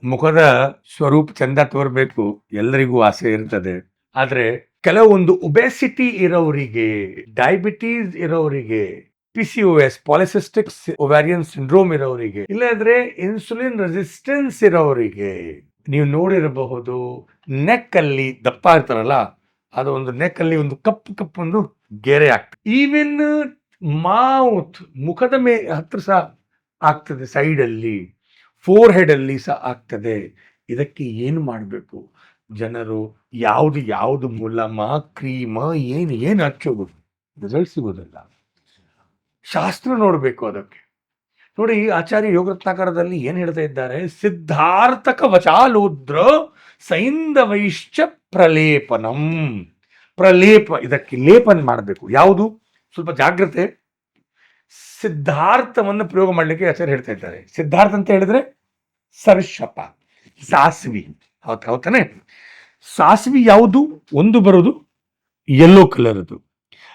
ಮುಖದ ಸ್ವರೂಪ ಚಂದ ತೋರ್ಬೇಕು, ಎಲ್ಲರಿಗೂ ಆಸೆ ಇರ್ತದೆ. ಆದ್ರೆ ಕೆಲವೊಂದು ಒಬೆಸಿಟಿ ಇರೋರಿಗೆ, ಡಯಾಬಿಟೀಸ್ ಇರೋರಿಗೆ, PCOS ಪಾಲಿಸಿಸ್ಟಿಕ್ ಒವ್ಯಾರಿಯನ್ ಸಿಂಡ್ರೋಮ್ ಇರೋರಿಗೆ, ಇಲ್ಲಾಂದ್ರೆ ಇನ್ಸುಲಿನ್ ರೆಸಿಸ್ಟೆನ್ಸ್ ಇರೋರಿಗೆ, ನೀವು ನೋಡಿರಬಹುದು ನೆಕ್ ಅಲ್ಲಿ ದಪ್ಪ ಇರ್ತಾರಲ್ಲ, ಅದು ಒಂದು ನೆಕ್ ಅಲ್ಲಿ ಒಂದು ಕಪ್ಪು ಒಂದು ಗೆರೆ ಆಗ್ತದೆ. ಈವನ್ ಮೌತ್, ಮುಖದ ಹತ್ರ ಸಹ ಆಗ್ತದೆ, ಸೈಡ್ ಅಲ್ಲಿ, ಫೋರ್ ಹೆಡ್ ಅಲ್ಲಿ ಸಹ ಆಗ್ತದೆ. ಇದಕ್ಕೆ ಏನು ಮಾಡಬೇಕು? ಜನರು ಯಾವುದು ಮುಲಮ, ಕ್ರೀಮ, ಏನು ಹಚ್ಚೋದು, ರಿಸಲ್ಟ್ ಸಿಗೋದಿಲ್ಲ. ಶಾಸ್ತ್ರ ನೋಡಬೇಕು ಅದಕ್ಕೆ. ನೋಡಿ, ಆಚಾರ್ಯ ಯೋಗರತ್ನಾಕರದಲ್ಲಿ ಏನ್ ಹೇಳ್ತಾ ಇದ್ದಾರೆ? ಸಿದ್ಧಾರ್ಥಕ ವಚಾಲೋದ್ರ ಸೈಂಧವೈಶ್ಚ ಪ್ರಲೇಪನಂ. ಪ್ರಲೇಪ, ಇದಕ್ಕೆ ಲೇಪನ ಮಾಡಬೇಕು. ಯಾವುದು? ಸ್ವಲ್ಪ ಜಾಗ್ರತೆ. ಸಿದ್ಧಾರ್ಥವನ್ನು ಪ್ರಯೋಗ ಮಾಡಲಿಕ್ಕೆ ಆಚಾರ್ಯ ಹೇಳ್ತಾ ಇದ್ದಾರೆ. ಸಿದ್ಧಾರ್ಥ ಅಂತ ಹೇಳಿದ್ರೆ ಸರ್ಷಪ, ಸಾಸ್ವಿ. ಹೌದಾನೆ? ಸಾಸ್ವಿ ಯಾವುದು? ಒಂದು ಬರೋದು ಯೆಲ್ಲೋ ಕಲರ್, ಅದು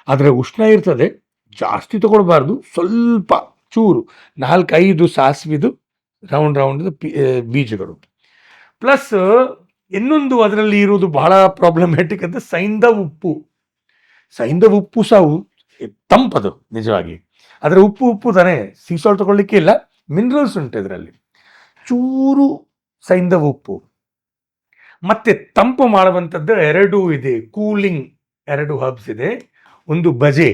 ಆದ್ರೆ ಉಷ್ಣ ಇರ್ತದೆ, ಜಾಸ್ತಿ ತಗೊಳ್ಬಾರ್ದು, ಸ್ವಲ್ಪ ಚೂರು 4-5 ಸಾಸ್ವಿದು ರೌಂಡ್ ಬೀಜಗಳು. ಪ್ಲಸ್ ಇನ್ನೊಂದು ಅದರಲ್ಲಿ ಇರುವುದು ಬಹಳ ಪ್ರಾಬ್ಲಮ್ಯಾಟಿಕ್ ಅಂತ ಸೈಂಧವ ಉಪ್ಪು. ಸೈಂಧವ ಉಪ್ಪು ಸಹ ತಂಪದು ನಿಜವಾಗಿ. ಅದರ ಉಪ್ಪು ತಾನೇ, ಸೀ ಸಾಲ್ಟ್ ತಗೊಳ್ಳಿಕ್ಕೆ ಇಲ್ಲ, ಮಿನರಲ್ಸ್ ಉಂಟು ಇದರಲ್ಲಿ. ಚೂರು ಸೈಂಧವ ಉಪ್ಪು, ಮತ್ತೆ ತಂಪು ಮಾಡುವಂಥದ್ದು 2 ಇದೆ, ಕೂಲಿಂಗ್ 2 ಹರ್ಬ್ಸ್ ಇದೆ. ಒಂದು ಬಜೆ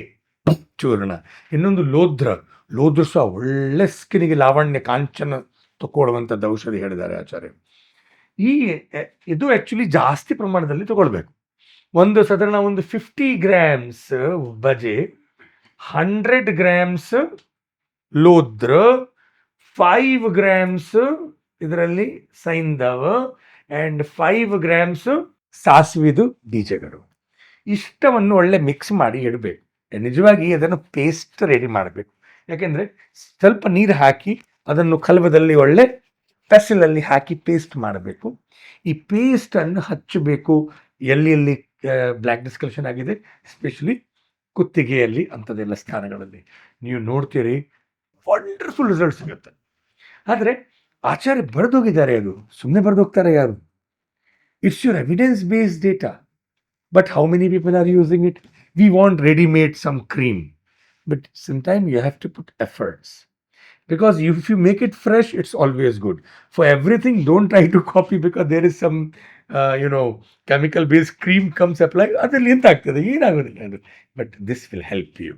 ಚೂರ್ಣ, ಇನ್ನೊಂದು ಲೋದ್ರ ಸಹ ಒಳ್ಳೆ ಸ್ಕಿನ್ಗೆ ಲಾವಣ್ಯ, ಕಾಂಚನ ತಗೊಳ್ಳುವಂಥದ್ದು ಔಷಧಿ ಹೇಳಿದ್ದಾರೆ ಆಚಾರ್ಯ. ಇದು ಆಕ್ಚುಲಿ ಜಾಸ್ತಿ ಪ್ರಮಾಣದಲ್ಲಿ ತಗೊಳ್ಬೇಕು. ಒಂದು ಸಾಧಾರಣ ಒಂದು 50 ಗ್ರಾಮ್ಸ್ ಬಜೆ, 100 ಗ್ರಾಮ್ಸ್ ಲೋದ್ರ, 5 ಗ್ರಾಮ್ಸ್ ಇದರಲ್ಲಿ ಸೈಂಧವ ಅಂಡ್ 5 ಗ್ರಾಮ್ಸ್ ಸಾಸ್ವಿದು ಬೀಜಗಳು. ಇಷ್ಟವನ್ನು ಒಳ್ಳೆ ಮಿಕ್ಸ್ ಮಾಡಿ ಇಡಬೇಕು. ನಿಜವಾಗಿ ಅದನ್ನು ಪೇಸ್ಟ್ ರೆಡಿ ಮಾಡಬೇಕು. ಯಾಕೆಂದ್ರೆ ಸ್ವಲ್ಪ ನೀರು ಹಾಕಿ ಅದನ್ನು ಕಲ್ವದಲ್ಲಿ ಒಳ್ಳೆ ಪೆಸಲಲ್ಲಿ ಹಾಕಿ ಪೇಸ್ಟ್ ಮಾಡಬೇಕು. ಈ ಪೇಸ್ಟ್ ಅನ್ನು ಹಚ್ಚಬೇಕು ಎಲ್ಲಿ ಬ್ಲ್ಯಾಕ್ ಡಿಸ್ಕಲರೇಷನ್ ಆಗಿದೆ, ಎಸ್ಪೆಷಲಿ ಕುತ್ತಿಗೆಯಲ್ಲಿ, ಅಂಥದ್ದೆಲ್ಲ ಸ್ಥಾನಗಳಲ್ಲಿ ನೀವು ನೋಡ್ತೀರಿ, ವಂಡರ್ಫುಲ್ ರಿಸಲ್ಟ್ ಸಿಗುತ್ತೆ. ಆದರೆ ಆಚಾರ್ಯ ಬರೆದೋಗಿದ್ದಾರೆ, ಅದು ಸುಮ್ಮನೆ ಬರೆದೋಗ್ತಾರೆ ಯಾರು? It's your evidence based data. But how many people are using it? We want ready-made some cream. But sometimes you have to put efforts. Because if you make it fresh, it's always good. For everything, don't try to copy because there is some, chemical-based cream comes applied. But this will help you.